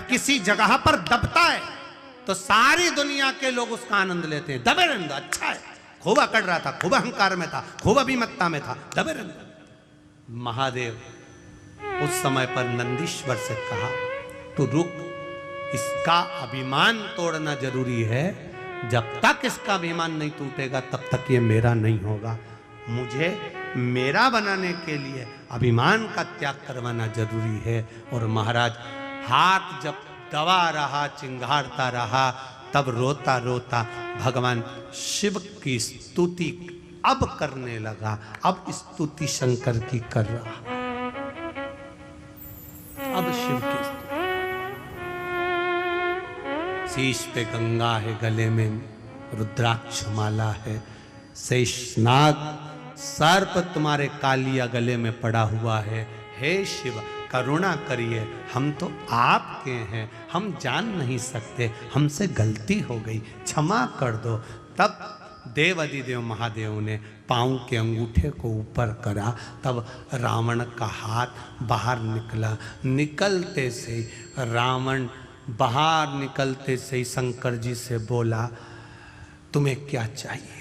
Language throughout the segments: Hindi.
किसी जगह पर दबता है तो सारी दुनिया के लोग उसका आनंद लेते हैं। दबे रहने दो, अच्छा है, खूब अकड़ रहा था, खूब अहंकार में था, खूब अभिमत्ता में था, दबे रहने दो। महादेव उस समय पर नंदीश्वर से कहा, तू रुक, इसका अभिमान तोड़ना जरूरी है। जब तक इसका अभिमान नहीं टूटेगा तब तक ये मेरा नहीं होगा। मुझे मेरा बनाने के लिए अभिमान का त्याग करवाना जरूरी है। और महाराज हाथ जब दबा रहा, चिंगारता रहा, तब रोता रोता भगवान शिव की स्तुति अब करने लगा। अब स्तुति शंकर की कर रहा, अब शिव की स्तुति। शीश पे गंगा है, गले में रुद्राक्ष माला है, शेषनाग सर्प तुम्हारे कालिया गले में पड़ा हुआ है। हे शिव करुणा करिए, हम तो आपके हैं, हम जान नहीं सकते, हमसे गलती हो गई, क्षमा कर दो। तब देवाधिदेव महादेव ने पाँव के अंगूठे को ऊपर करा, तब रावण का हाथ बाहर निकला। निकलते से रावण बाहर निकलते से ही शंकर जी से बोला, तुम्हें क्या चाहिए?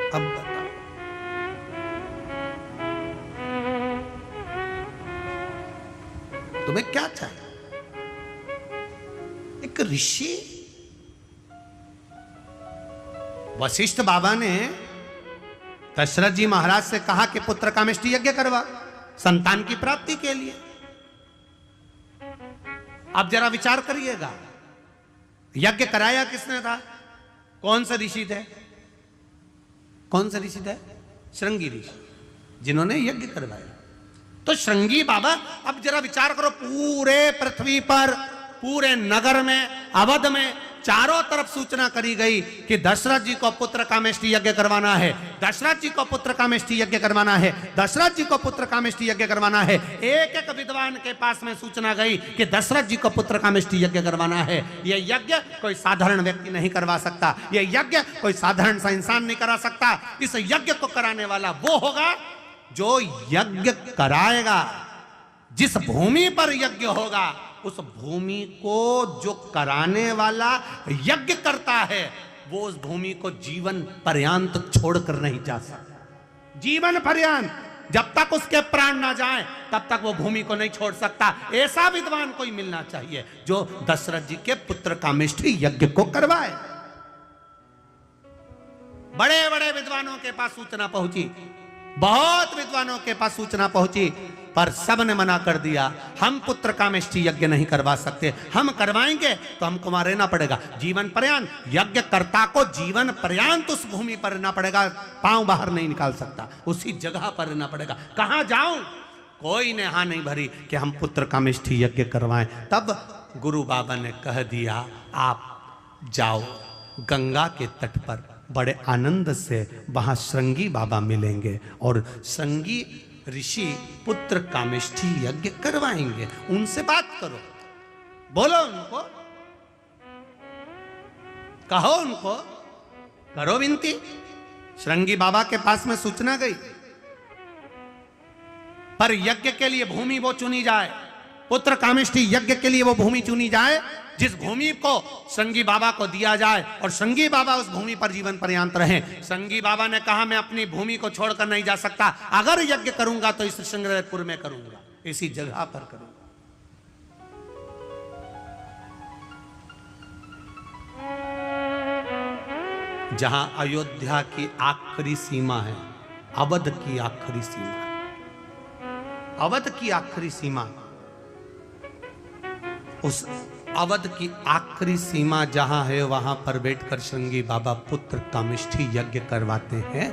अब बताओ, तुम्हें क्या चाहिए? एक ऋषि वशिष्ठ बाबा ने दशरथ जी महाराज से कहा कि पुत्र कामेष्टि यज्ञ करवा संतान की प्राप्ति के लिए। अब जरा विचार करिएगा, यज्ञ कराया किसने था? कौन सा ऋषि थे? कौन सा ऋषि थे? श्रृंगी ऋषि, जिन्होंने यज्ञ करवाया। तो श्रृंगी बाबा, अब जरा विचार करो, पूरे पृथ्वी पर, पूरे नगर में, अवध में चारों तरफ सूचना करी गई कि दशरथ जी को पुत्र कामेष्टि यज्ञ करवाना है, दशरथ जी को पुत्र कामेष्टि यज्ञ करवाना है, दशरथ जी को पुत्र कामेष्टि यज्ञ करवाना है। एक एक विद्वान के पास में सूचना गई कि दशरथ जी को पुत्र कामेष्टि यज्ञ करवाना है। यह यज्ञ कोई साधारण व्यक्ति नहीं करवा सकता, यह यज्ञ कोई साधारण सा इंसान नहीं करा सकता। इस यज्ञ को कराने वाला वो होगा जो यज्ञ कराएगा। जिस भूमि पर यज्ञ होगा उस भूमि को जो कराने वाला यज्ञ करता है वो उस भूमि को जीवन पर्यंत छोड़कर नहीं जा सकता। जीवन पर्यंत, जब तक उसके प्राण ना जाएं तब तक वो भूमि को नहीं छोड़ सकता। ऐसा विद्वान कोई मिलना चाहिए जो दशरथ जी के पुत्र कामेष्टि यज्ञ को करवाए। बड़े बड़े विद्वानों के पास सूचना पहुंची, बहुत विद्वानों के पास सूचना पहुंची, पर सब ने मना कर दिया। हम पुत्र कामेष्टि यज्ञ नहीं करवा सकते, हम करवाएंगे तो हमको वहां रहना पड़ेगा जीवन पर्यंत। यज्ञ कर्ता को जीवन पर्यंत उस भूमि पर रहना पड़ेगा, पांव बाहर नहीं निकाल सकता, उसी जगह पर रहना पड़ेगा। कहां जाऊं? कोई ने हाँ नहीं भरी कि हम पुत्र कामेष्टि यज्ञ करवाएं। तब गुरु बाबा ने कह दिया, आप जाओ गंगा के तट पर, बड़े आनंद से वहां श्रृंगी बाबा मिलेंगे और श्रृंगी ऋषि पुत्र कामेष्टि यज्ञ करवाएंगे। उनसे बात करो, बोलो उनको, कहो उनको, करो विनती। श्रृंगी बाबा के पास में सूचना गई, पर यज्ञ के लिए भूमि वो चुनी जाए, पुत्र कामेष्टि यज्ञ के लिए वो भूमि चुनी जाए जिस भूमि को श्रृंगी बाबा को दिया जाए और श्रृंगी बाबा उस भूमि पर जीवन पर्यंत रहे। श्रृंगी बाबा ने कहा, मैं अपनी भूमि को छोड़कर नहीं जा सकता, अगर यज्ञ करूंगा तो इस श्रृंगेरपुर में करूंगा, इसी जगह पर करूंगा। जहां अयोध्या की आखिरी सीमा है, अवध की आखिरी सीमा, अवध की आखिरी सीमा, उस अवध की आखिरी सीमा जहां है वहां पर बैठकर श्रृंगी बाबा पुत्र कामेष्टि यज्ञ करवाते हैं।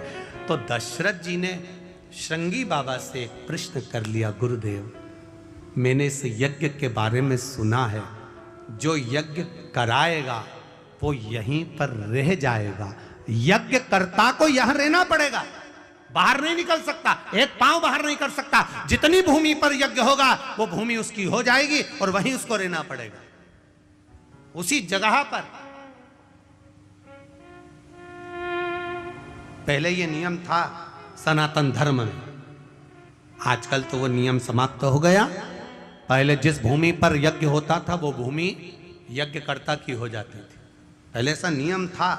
तो दशरथ जी ने श्रृंगी बाबा से एक प्रश्न कर लिया, गुरुदेव मैंने इस यज्ञ के बारे में सुना है, जो यज्ञ कराएगा वो यहीं पर रह जाएगा, यज्ञ कर्ता को यहां रहना पड़ेगा, बाहर नहीं निकल सकता, एक पांव बाहर नहीं कर सकता। जितनी भूमि पर यज्ञ होगा वो भूमि उसकी हो जाएगी और वहीं उसको रहना पड़ेगा, उसी जगह पर। पहले ये नियम था सनातन धर्म में, आजकल तो वो नियम समाप्त हो गया। पहले जिस भूमि पर यज्ञ होता था वो भूमि यज्ञकर्ता की हो जाती थी। पहले ऐसा नियम था,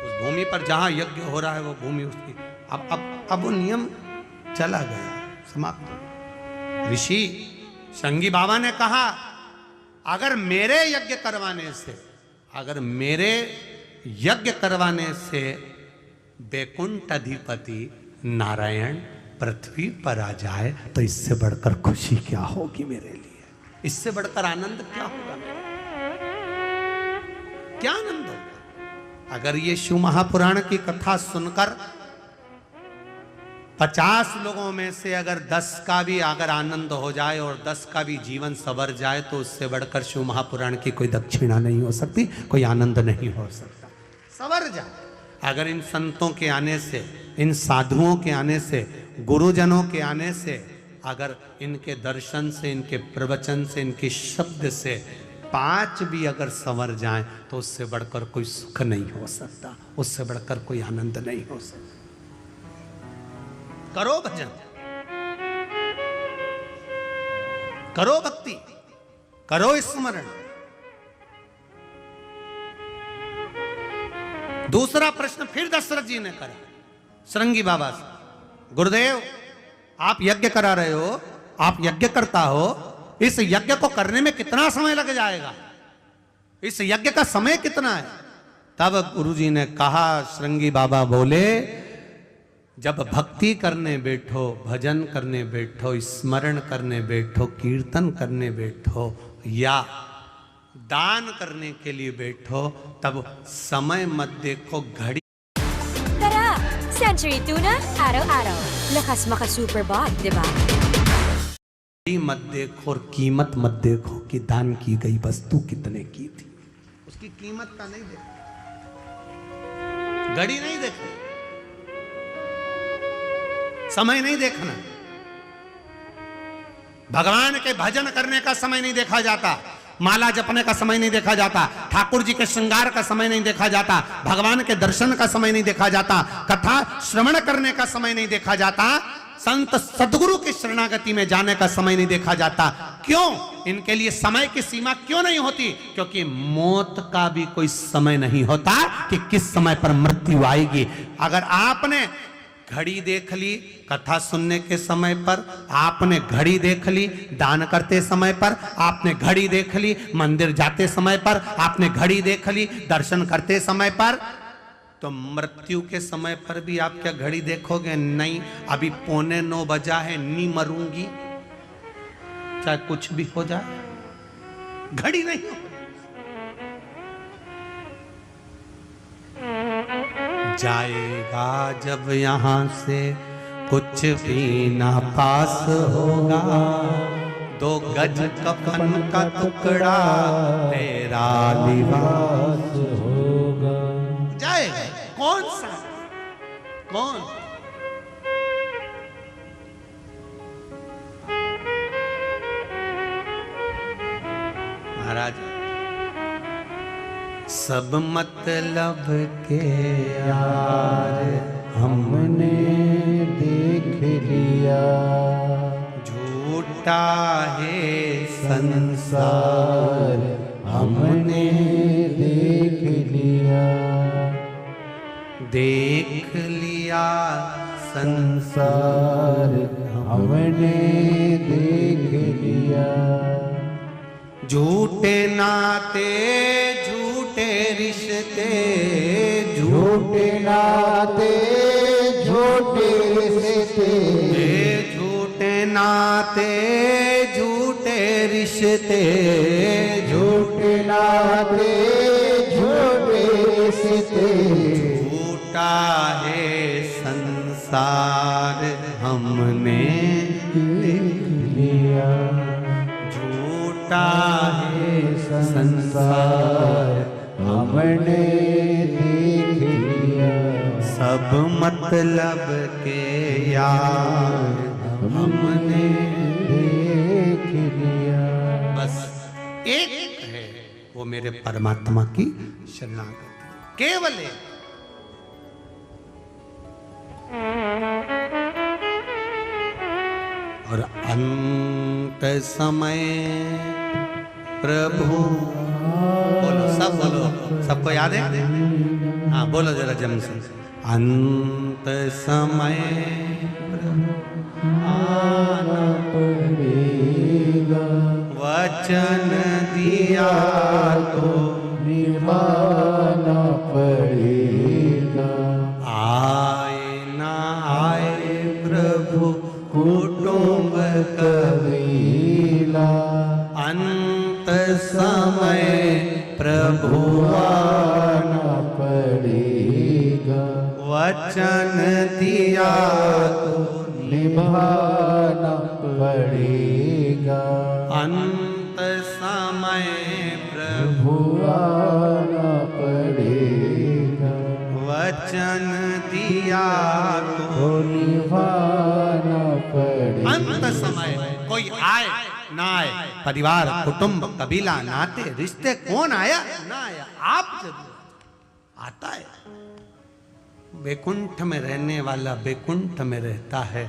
उस भूमि पर जहां यज्ञ हो रहा है वो भूमि उसकी। अब वो नियम चला गया, समाप्त हो गया। ऋषि श्रृंगी बाबा ने कहा अगर मेरे यज्ञ करवाने से वैकुंठ अधिपति नारायण पृथ्वी पर आ जाए तो इससे बढ़कर खुशी क्या होगी मेरे लिए, इससे बढ़कर आनंद क्या होगा, क्या आनंद होगा। अगर ये शिव महापुराण की कथा सुनकर 50 लोगों में से अगर 10 का भी अगर आनंद हो जाए और 10 का भी जीवन संवर जाए तो उससे बढ़कर शिव महापुराण की कोई दक्षिणा नहीं हो सकती, कोई आनंद नहीं हो सकता। संवर जाए अगर इन संतों के आने से, इन साधुओं के आने से, गुरुजनों के आने से, अगर इनके दर्शन से, इनके प्रवचन से, इनके शब्द से 5 भी अगर संवर जाएं तो उससे बढ़कर कोई सुख नहीं हो सकता, उससे बढ़कर कोई आनंद नहीं हो सकता। करो भजन, करो भक्ति, करो स्मरण। दूसरा प्रश्न फिर दशरथ जी ने करा श्रृंगी बाबा से, गुरुदेव आप यज्ञ करा रहे हो, आप यज्ञ करता हो, इस यज्ञ को करने में कितना समय लग जाएगा, इस यज्ञ का समय कितना है? तब गुरुजी ने कहा, श्रृंगी बाबा बोले जब भक्ति करने बैठो, भजन करने बैठो, स्मरण करने बैठो, कीर्तन करने बैठो या दान करने के लिए बैठो, तब समय मत देखो, घड़ी Tara! Century Tuna, araw-araw. Lakas maka-superbug, di ba? मत देखो और कीमत मत देखो कि दान की गई वस्तु कितने की थी, उसकी कीमत का नहीं देखो, घड़ी नहीं देखो, समय नहीं देखना। भगवान के भजन करने का समय नहीं देखा जाता, माला जपने का समय नहीं देखा जाता, ठाकुर जी के श्रृंगार का समय नहीं देखा जाता, भगवान के दर्शन का समय नहीं देखा जाता, कथा श्रवण करने का समय नहीं देखा जाता, संत सदगुरु की शरणागति में जाने का समय नहीं देखा जाता। क्यों? इनके लिए समय की सीमा क्यों नहीं होती? क्योंकि मौत का भी कोई समय नहीं होता कि किस समय पर मृत्यु आएगी। अगर आपने घड़ी देख ली कथा सुनने के समय पर, आपने घड़ी देख ली दान करते समय पर, आपने घड़ी देख ली मंदिर जाते समय पर, आपने घड़ी देख ली दर्शन करते समय पर, तो मृत्यु के समय पर भी आप क्या घड़ी देखोगे? नहीं, अभी 8:45 बजा है, नहीं मरूंगी, चाहे कुछ भी हो जाए, घड़ी नहीं हो। जाएगा जब यहां से कुछ भी ना पास होगा, 2 गज कफन का टुकड़ा तेरा लिबास होगा। जाएगा कौन सा, कौन? महाराज सब मतलब के यार हमने देख लिया, झूठा है संसार हमने देख लिया, देख लिया संसार हमने देख लिया, झूठे नाते झूठे रिश्ते, झूठे नाते झूठे रिश्ते, झूठे नाते झूठे रिश्ते, झूठे नाते झूठे रिश्ते, झूठा है संसार हमने देख लिया, झूठा है संसार हमने देख लिया, सब मतलब के यार हमने देख लिया। बस एक है, वो मेरे परमात्मा की शरणागति, केवल एक। और अंत समय प्रभु, बोलो सब बोलो, सबको याद है? हाँ बोलो जरा जम से। अंत समय प्रभु आना पड़ेगा, वचन दिया तो निभाना पड़ेगा। आए ना आए प्रभु कुटुंब कबीला, अंत समय प्रभु आना पड़ेगा, वचन दिया तो निभाना पड़ेगा। अंत समय प्रभु आना पड़ेगा, वचन दिया तो निभाना पड़ेगा। अंत समय कोई आए ना आए, परिवार कुटुंब कबीला नाते रिश्ते कौन आया ना आया, आप जरूर आता है। वैकुंठ में रहने वाला वैकुंठ में रहता है,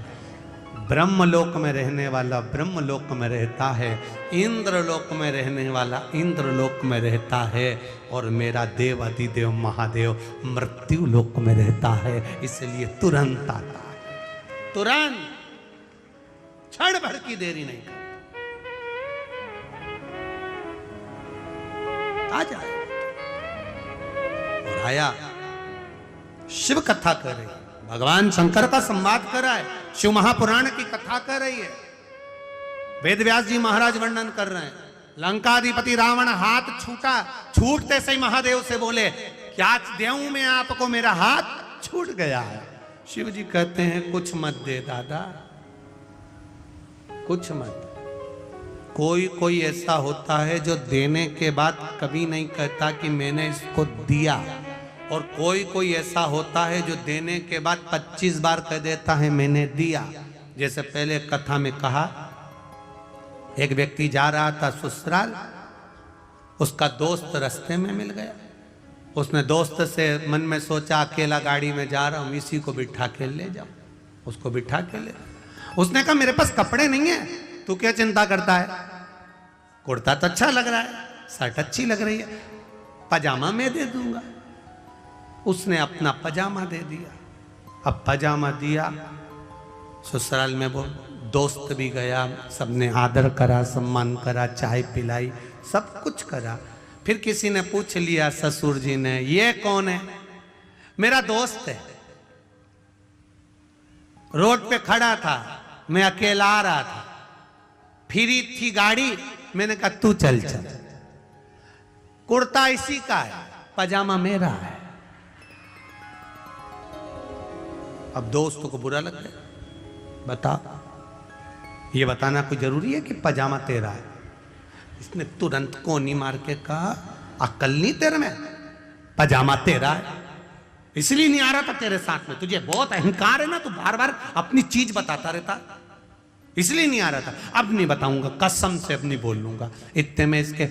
ब्रह्मलोक में रहने वाला ब्रह्मलोक में रहता है, इंद्रलोक में रहने वाला इंद्रलोक में रहता है, और मेरा देव अधिदेव महादेव मृत्यु लोक में रहता है। इसलिए तुरंत आता है, तुरंत, क्षण भर की देरी नहीं करता, आ जाए। और आया, शिव कथा कर रही है, भगवान शंकर का संवाद कर रहा है, शिव महापुराण की कथा कर रही है। वेद व्यास जी महाराज वर्णन कर रहे हैं, लंकाधिपति रावण हाथ छूटा, छूटते से ही महादेव से बोले क्या देऊं मैं आपको, मेरा हाथ छूट गया है। शिव जी कहते हैं कुछ मत दे दादा, कुछ मत। कोई कोई ऐसा होता है जो देने के बाद कभी नहीं कहता कि मैंने इसको दिया, और कोई कोई ऐसा होता है जो देने के बाद 25 बार कह देता है मैंने दिया। जैसे पहले कथा में कहा, एक व्यक्ति जा रहा था ससुराल, उसका दोस्त रास्ते में मिल गया। उसने दोस्त से मन में सोचा अकेला गाड़ी में जा रहा हूं, इसी को बिठा के ले जाऊं, उसको बिठा के ले। उसने कहा मेरे पास कपड़े नहीं है, तू क्या चिंता करता है, कुर्ता तो अच्छा लग रहा है, शर्ट अच्छी लग रही है, पजामा मैं दे दूंगा। उसने अपना पजामा दे दिया। अब पजामा दिया, ससुराल में वो दोस्त भी गया, सबने आदर करा, सम्मान करा, चाय पिलाई, सब कुछ करा। फिर किसी ने पूछ लिया ससुर जी ने, ये कौन है? मेरा दोस्त है, रोड पे खड़ा था, मैं अकेला आ रहा था, फ्री थी गाड़ी, मैंने कहा तू चल चल। कुर्ता इसी का है, पजामा मेरा है। अब दोस्तों को बुरा लग गया। बता, ये बताना कोई जरूरी है कि पजामा तेरा है? इसने तुरंत कोनी मार के कहा अक्ल नहीं तेरे में, पजामा तेरा है, इसलिए नहीं आ रहा था तेरे साथ में, तुझे बहुत अहंकार है ना, तू बार बार अपनी चीज बताता रहता, इसलिए नहीं आ रहा था। अब नहीं बताऊंगा, कसम से अब नहीं बोल लूंगा। इतने में इसके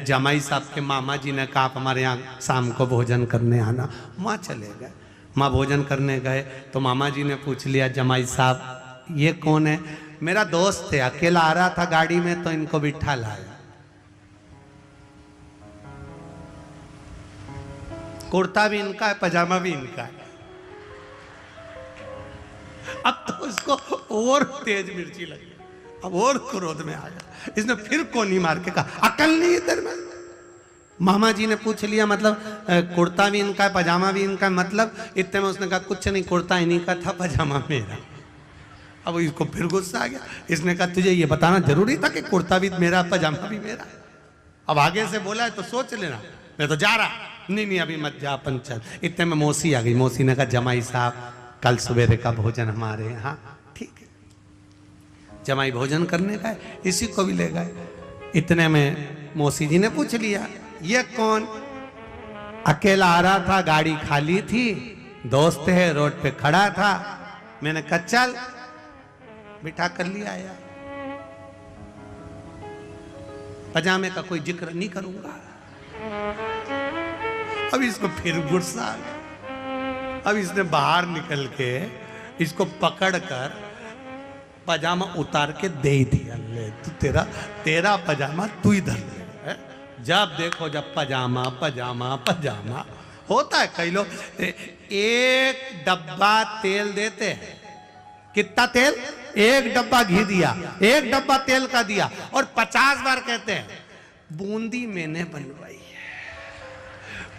जमाई साहब के मामा जी ने कहा आप हमारे यहाँ शाम को भोजन करने आना। वहाँ चले गए, माँ भोजन करने गए तो मामा जी ने पूछ लिया जमाई साहब ये कौन है? मेरा दोस्त है, अकेला आ रहा था गाड़ी में तो इनको बिठा लाया। कुर्ता भी इनका है, पजामा भी इनका है। अब तो इसको और तेज मिर्ची लगी, अब और क्रोध में आ गया। इसने फिर कोनी मार के कहा अकल नहीं है तेरे में? मामा जी ने पूछ लिया मतलब कुर्ता भी इनका है, पजामा भी इनका है, मतलब? इतने में उसने कहा कुछ नहीं, कुर्ता इन्हीं का था, पजामा मेरा। अब इसको फिर गुस्सा आ गया। इसने कहा तुझे ये बताना जरूरी था कि कुर्ता भी मेरा, पजामा भी मेरा? अब आगे से बोला है तो सोच लेना, मैं तो जा रहा। नहीं अभी मत जा, अपन चल। इतने में मौसी आ गई। मौसी ने कहा जमाई साहब कल सवेरे का भोजन हमारे यहाँ, ठीक है। जमाई भोजन करने गए, इसी को भी ले गए। इतने में मौसी जी ने पूछ लिया ये कौन? अकेला आ रहा था, गाड़ी खाली थी, दोस्त है, रोड पे खड़ा था, मैंने कहा चल, बिठा कर लिया आया। पजामे का कोई जिक्र नहीं करूंगा। अब इसको फिर गुस्सा आ गया। अब इसने बाहर निकल के इसको पकड़कर पजामा उतार के दे ही दिया, ले तू तेरा तेरा पजामा तू ही धर ले, है? जब देखो जब पजामा पजामा पजामा होता है। कई लोग एक डब्बा तेल देते हैं, कितना तेल? एक डब्बा घी दिया, एक डब्बा तेल का दिया, और 50 बार कहते हैं बूंदी मैंने बनवाई है,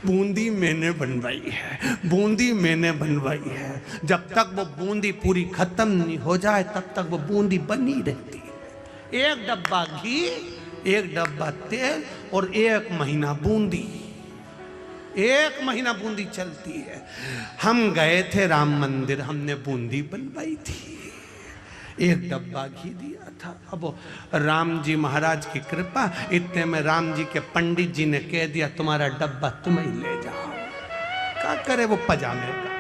बूंदी मैंने बनवाई है, बूंदी मैंने बनवाई है। जब तक वो बूंदी पूरी खत्म नहीं हो जाए तब तक वो बूंदी बनी रहती है। एक डब्बा घी, एक डब्बा तेल और 1 महीना बूंदी, 1 महीना बूंदी चलती है। हम गए थे राम मंदिर, हमने बूंदी बनवाई थी, 1 डब्बा घी दिया था। अब राम जी महाराज की कृपा, इतने में राम जी के पंडित जी ने कह दिया तुम्हारा डब्बा तुम ही ले जाओ। क्या करे वो पजामे का,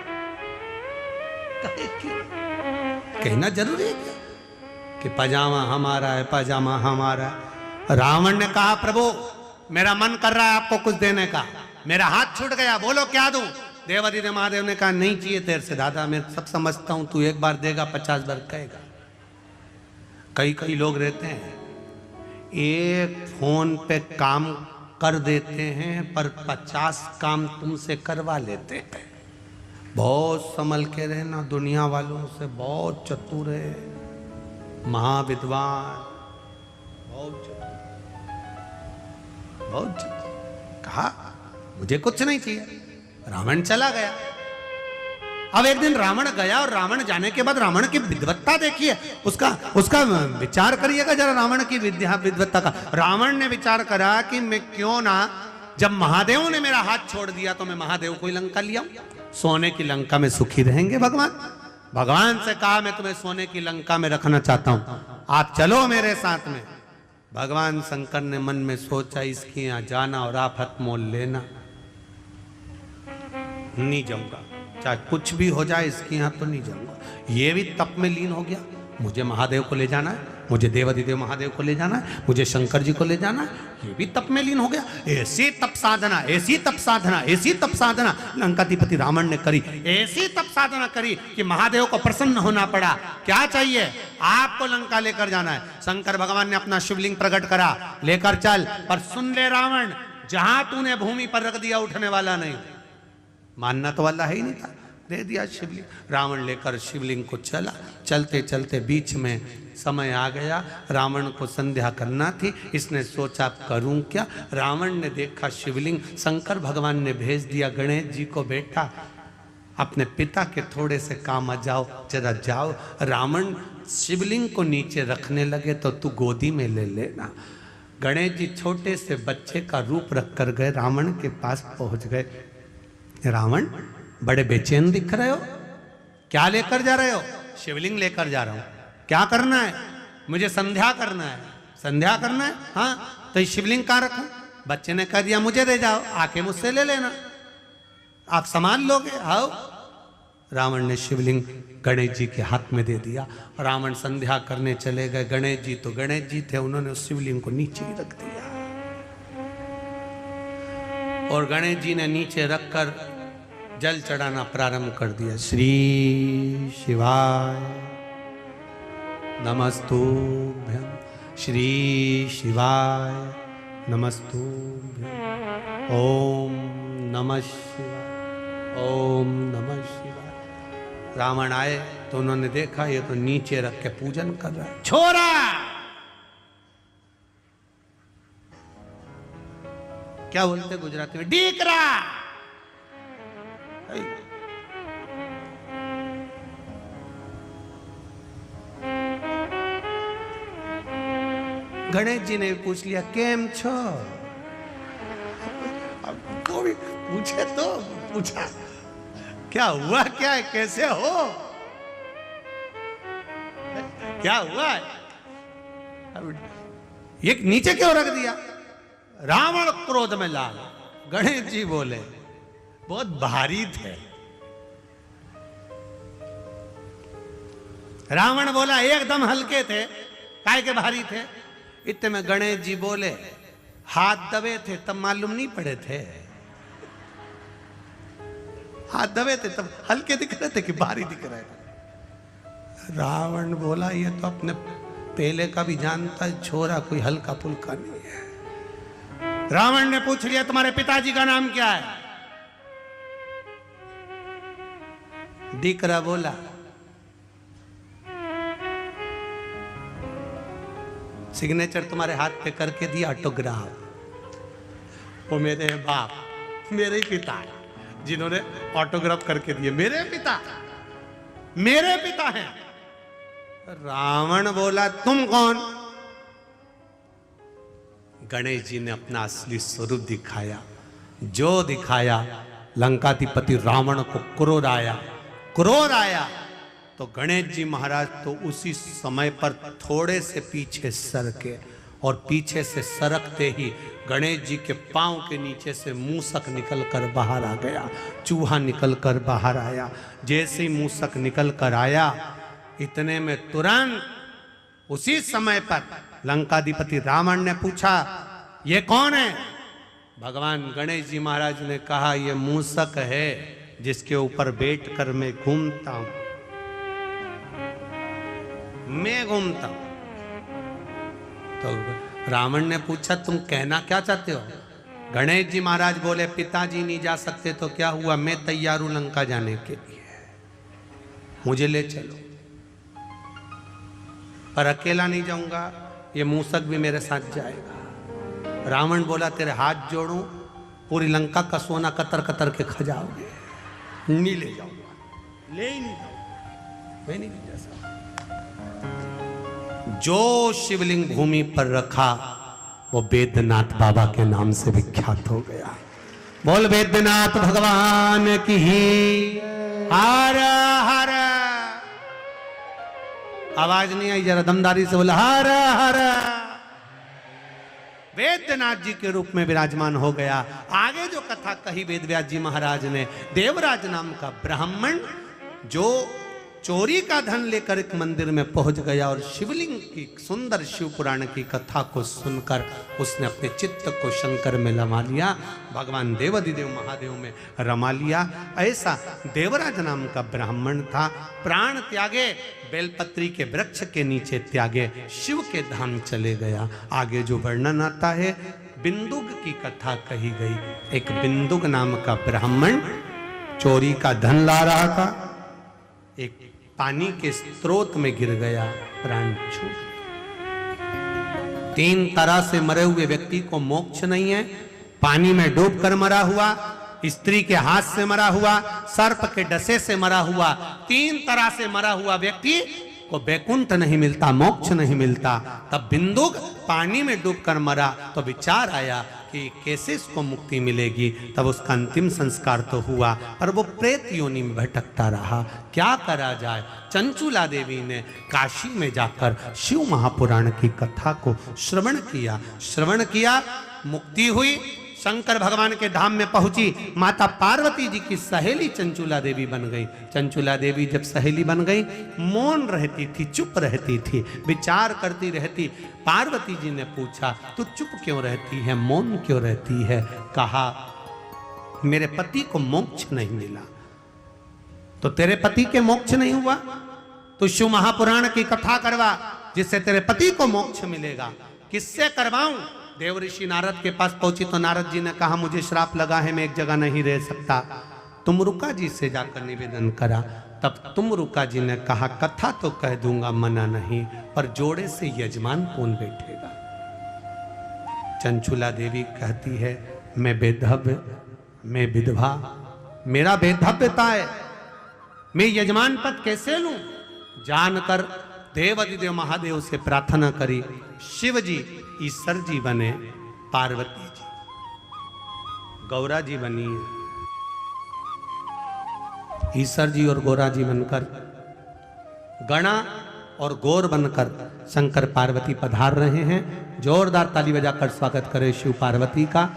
कहना जरूरी है क्या कि पजामा हमारा है, पजामा हमारा है। रावण ने कहा प्रभु मेरा मन कर रहा है आपको कुछ देने का, मेरा हाथ छूट गया, बोलो क्या दूं? देवादिदेव महादेव ने कहा नहीं चाहिए तेरे से दादा, मैं सब समझता हूं, तू 1 बार देगा 50 बार कहेगा। कई लोग रहते हैं एक फोन पे काम कर देते हैं पर 50 काम तुमसे करवा लेते हैं। बहुत संभल के रहना, दुनिया वालों से बहुत चतुर है, महाविद्वान, बहुत चतुर, बहुत चतुर। कहा मुझे कुछ नहीं चाहिए, रावण चला गया। अब एक दिन रावण गया और रावण जाने के बाद रावण की विद्वत्ता देखिए, उसका विचार करिएगा जरा रावण की विद्वत्ता का। रावण ने विचार करा कि मैं क्यों ना, जब महादेव ने मेरा हाथ छोड़ दिया तो मैं महादेव को ही लंका लिया, सोने की लंका में सुखी रहेंगे भगवान। भगवान से कहा मैं तुम्हें सोने की लंका में रखना चाहता हूं, आप चलो मेरे साथ में। भगवान शंकर ने मन में सोचा इसके यहां जाना और आफत मोल लेना, नहीं जाऊंगा, चाहे कुछ भी हो जाए इसके यहां तो नहीं जाऊंगा। ये भी तप में लीन हो गया, मुझे महादेव को ले जाना है, मुझे देवादिदेव महादेव को ले जाना है, मुझे शंकर जी को ले जाना है, ये भी तप में लीन हो गया। ऐसी तप साधना, ऐसी तप साधना, ऐसी तप साधना लंकाधिपति रावण ने करी, ऐसी तप साधना करी कि महादेव को प्रसन्न होना पड़ा। क्या चाहिए? आपको लंका लेकर जाना है। शंकर भगवान ने अपना शिवलिंग प्रकट करा, लेकर चल, पर सुन ले रावण, जहां तूने भूमि पर रख दिया उठने वाला नहीं। मानना तो वाला है ही नहीं था, दे दिया शिवलिंग। रावण लेकर शिवलिंग को चला, चलते चलते बीच में समय आ गया, रावण को संध्या करना थी। इसने सोचा करूं क्या। रावण ने देखा शिवलिंग, शंकर भगवान ने भेज दिया गणेश जी को, बेटा अपने पिता के थोड़े से काम आ जाओ, जरा जाओ। रावण शिवलिंग को नीचे रखने लगे तो तू गोदी में ले लेना। गणेश जी छोटे से बच्चे का रूप रख कर गए, रावण के पास पहुंच गए। रावण बड़े बेचैन दिख रहे हो, क्या लेकर जा रहे हो? शिवलिंग लेकर जा रहा हूं। क्या करना है? मुझे संध्या करना है। संध्या करना है? हाँ, तो शिवलिंग कहाँ रखूं? बच्चे ने कह दिया मुझे दे जाओ, आके मुझसे ले लेना, आप सामान लोगे, आओ। रावण ने शिवलिंग गणेश जी के हाथ में दे दिया। रावण संध्या करने चले गए। गणेश जी तो गणेश जी थे, उन्होंने उस शिवलिंग को नीचे ही रख दिया और गणेश जी ने नीचे रखकर जल चढ़ाना प्रारंभ कर दिया। श्री शिवाय नमस्तुभ्यं, श्री शिवाय नमस्तुभ्यं, ओम नमः शिवाय, ओम नमः शिवाय। रावण आए तो उन्होंने देखा ये तो नीचे रख के पूजन कर रहा है। छोरा, क्या बोलते गुजराती में? डीकरा। गणेश जी ने पूछ लिया केम छो? अब को भी पूछे तो पूछा क्या हुआ, क्या है, कैसे हो, क्या हुआ है? ये नीचे क्यों रख दिया? रावण क्रोध में लाल। गणेश जी बोले बहुत भारी थे। रावण बोला एकदम हल्के थे, काय के भारी थे? इतने में गणेश जी बोले हाथ दबे थे तब मालूम नहीं पड़े थे, हाथ दबे थे तब हल्के दिख रहे थे कि भारी दिख रहे थे। रावण बोला ये तो अपने पहले का भी जानता है, छोरा कोई हल्का फुल्का नहीं है। रावण ने पूछ लिया तुम्हारे पिताजी का नाम क्या है? दीकरा बोला सिग्नेचर तुम्हारे हाथ पे करके दिया ऑटोग्राफ। वो मेरे बाप, मेरे ही पिता है जिन्होंने ऑटोग्राफ करके दिए, मेरे पिता हैं। रावण बोला तुम कौन? गणेश जी ने अपना असली स्वरूप दिखाया। जो दिखाया लंकाधिपति रावण को क्रोध आया तो गणेश जी महाराज तो उसी समय पर थोड़े से पीछे सरके, और पीछे से सरकते ही गणेश जी के पांव के नीचे से मूसक निकल कर बाहर आ गया, चूहा निकल कर बाहर आया। जैसे ही मूसक निकल कर आया, इतने में तुरंत उसी समय पर लंकाधिपति रावण ने पूछा ये कौन है? भगवान गणेश जी महाराज ने कहा ये मूसक है जिसके ऊपर बैठ कर मैं घूमता हूं, मैं घूमता हूं। तो रावण ने पूछा तुम कहना क्या चाहते हो? गणेश जी महाराज बोले पिताजी नहीं जा सकते तो क्या हुआ, मैं तैयार हूं लंका जाने के लिए, मुझे ले चलो। पर अकेला नहीं जाऊंगा, ये मूसक भी मेरे साथ जाएगा। रावण बोला तेरे हाथ जोड़ूं, पूरी लंका का सोना कतर कतर के खा जाओगे। नहीं ले जाऊंगा, ले ही नहीं जाऊंगा, मैं नहीं जा सकता। जो शिवलिंग भूमि पर रखा वो बैद्यनाथ बाबा के नाम से विख्यात हो गया। बोल बैद्यनाथ भगवान की हर हर। आवाज नहीं आई, जरा दमदारी से बोला हर हर। वेदनाथ जी के रूप में विराजमान हो गया। आगे जो कथा कही वेदव्यास जी महाराज ने, देवराज नाम का ब्राह्मण जो चोरी का धन लेकर एक मंदिर में पहुंच गया और शिवलिंग की सुंदर शिव पुराण की कथा को सुनकर उसने अपने चित्त को शंकर में रमा लिया, भगवान देवाधिदेव महादेव में रमा लिया। ऐसा देवराज नाम का ब्राह्मण था। प्राण त्यागे, बेलपत्री के वृक्ष के नीचे त्यागे, शिव के धाम चले गया। आगे जो वर्णन आता है, बिंदुक की कथा कही गई। एक बिंदुक नाम का ब्राह्मण चोरी का धन ला रहा था, एक पानी के स्रोत में गिर गया, प्राण छूट। 3 तरह से मरे हुए व्यक्ति को मोक्ष नहीं है। पानी में डूबकर मरा हुआ, स्त्री के हाथ से मरा हुआ, सर्प के डसे से मरा हुआ, 3 तरह से मरा हुआ व्यक्ति को वैकुंठ नहीं मिलता, मोक्ष नहीं मिलता। तब बिंदुक पानी में डूबकर मरा तो विचार आया कि कैसे इसको मुक्ति मिलेगी। तब उसका अंतिम संस्कार तो हुआ, पर वो प्रेत योनि में भटकता रहा। क्या करा जाए? चंचुला देवी ने काशी में जाकर शिव महापुराण की कथा को श्रवण किया, मुक्ति हुई, शंकर भगवान के धाम में पहुंची। माता पार्वती जी की सहेली चंचुला देवी बन गई। चंचुला देवी जब सहेली बन गई, मौन रहती थी, चुप रहती थी, विचार करती रहती। पार्वती जी ने पूछा तू चुप क्यों रहती है, मौन क्यों रहती है? कहा मेरे पति को मोक्ष नहीं मिला। तो तेरे पति के मोक्ष नहीं हुआ तो शिव महापुराण की कथा करवा जिससे तेरे पति को मोक्ष मिलेगा। किससे करवाऊं? देव ऋषि नारद के पास पहुंची तो नारद जी ने कहा मुझे श्राप लगा है, मैं एक जगह नहीं रह सकता, तुमरुका जी से जाकर निवेदन करा। तब तुमरुका जी ने कहा कथा तो कह दूंगा, मना नहीं, पर जोड़े से यजमान कौन बैठेगा? चंचुला देवी कहती है मैं बेधव्य, मैं विधवा, मेरा बेधव्यता है, मैं यजमान पद कैसे लूं? जानकर देवाधिदेव महादेव से प्रार्थना करी। शिव जी ईश्वर जी बने, पार्वती जी गौरा जी बनी। ईश्वर जी और गौरा जी बनकर, गणा और गौर बनकर शंकर पार्वती पधार रहे हैं। जोरदार ताली बजाकर स्वागत करें शिव पार्वती का।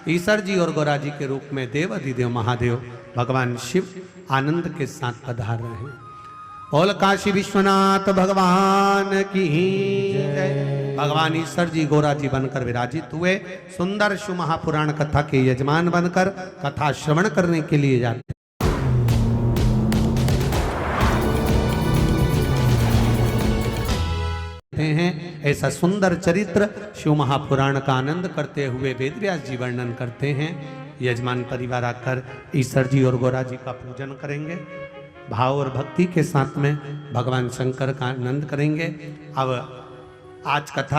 ईश्वर जी और गौरा जी के रूप में देवाधिदेव महादेव भगवान शिव आनंद के साथ पधार रहे हैं। बोल काशी विश्वनाथ भगवान की जय। भगवान ईश्वर जी गौरा जी बनकर विराजित हुए, सुंदर शिव महापुराण कथा के यजमान बनकर कथा श्रवण करने के लिए जाते। रहे हैं। ऐसा सुंदर चरित्र शिव महापुराण का आनंद करते हुए वेदव्यास जी वर्णन करते हैं। यजमान परिवार आकर ईश्वर जी और गौरा जी का पूजन करेंगे, भाव और भक्ति के साथ में भगवान शंकर का आनंद करेंगे। अब आज कथा